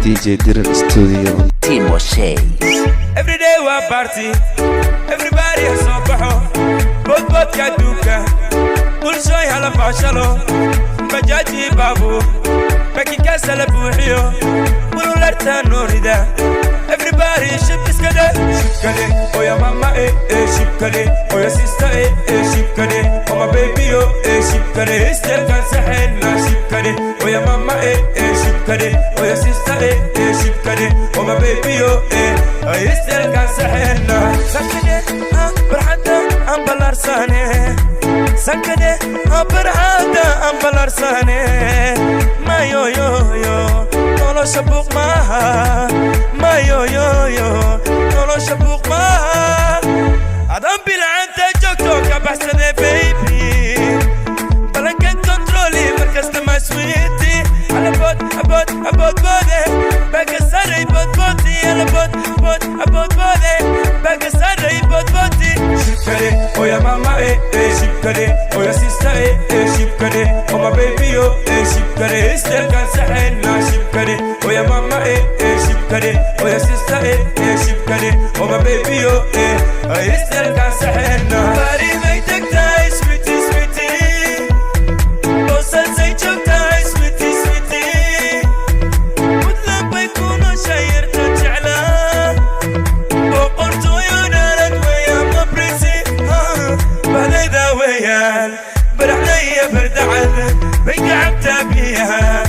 DJ Diran Studio. Timo Shays. Every day we party, everybody has so baho. Bot kaduka, kul shoy hala fashalo. Bajaji babu, baki kasala buhiyo. Bulularta norida. Everybody shipkade, oh ya mama shipkade, oh ya sister shipkade, oh my baby shipkade, still can say na shipkade, oh ya mama shipkade, oh ya sister shipkade, oh my baby still can say na. Sakade, berhada ambalar sane, sakade, berhada ambalar sane, ma yo no shabuk ma yo no shabuk ma adam bila anta joktoka bahsade baby balanka controli markas ma sweetie ala bot bode bagasare bot ala bot bode bagasare bot shipkade oh ya mama shipkade oh ya sister shipkade oh my baby shipkade still can say na shipkade oh ya mama shipkade oh ya sister shipkade oh my baby still can say na bari may tagtay sweetie bosan say tagtay sweetie mudlan bay kuno shayr tajala boqorto yunarad waya mabrisi badayda wayan برحلية بردعن بيقعبت بيها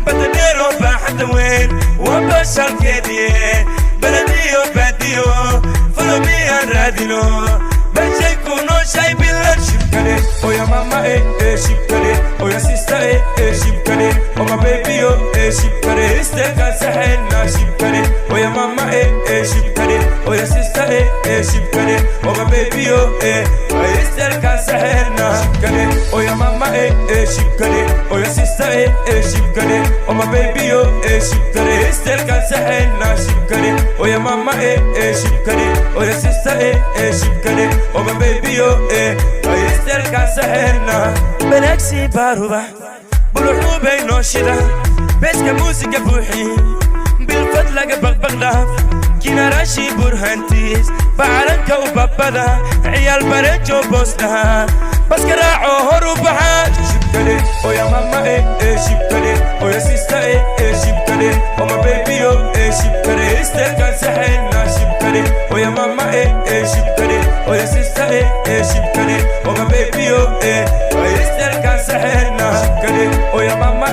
بدنيرو بحد وين وبشر كديه بلديو بديو فلومي الراديو بجي كونو شاي بالله شبكري او يا ماما شبكري او يا سيستا شبكري او ما بيبيو شبكري استيقا سحلنا شبكري او يا ماما شبكري او يا سيستا شبكري او ما بيبيو استيقا سحلنا شبكري او يا ماما شبكري او يا سيستا شبكري او ما بيبيو شبكري استيقا سحلنا شبكري او يا ماما شبكري او يا سيستا شبكري او ما بيبيو استيقا سحلنا بنكسي باروبا بروحو بينو شدا بيسكا موسيقى بوحي بالفضل بغلاف كينا راشي برهانتيس فعلنكا وبابدا عيال بريجو بوسنا بس كراعو هروبها شبكالي او يا ماما شبكالي او يا سيستا شبكالي او ما بيبيو شبكالي استيقا سحلنا شبكالي او يا ماما شبكالي او يا سيستا شبكالي او ما بيبيو استيقا سحلنا شبكالي او يا ماما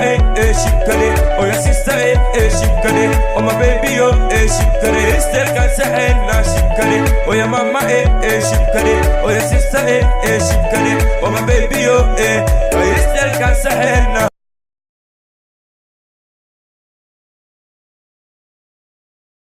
شبكالي او يا سيستا شبكالي او ما بيبيو شبكالي استيقا سحلنا شبكالي او يا ماما شبكالي او يا سيستا شبكالي او ما بيبيو still can say no.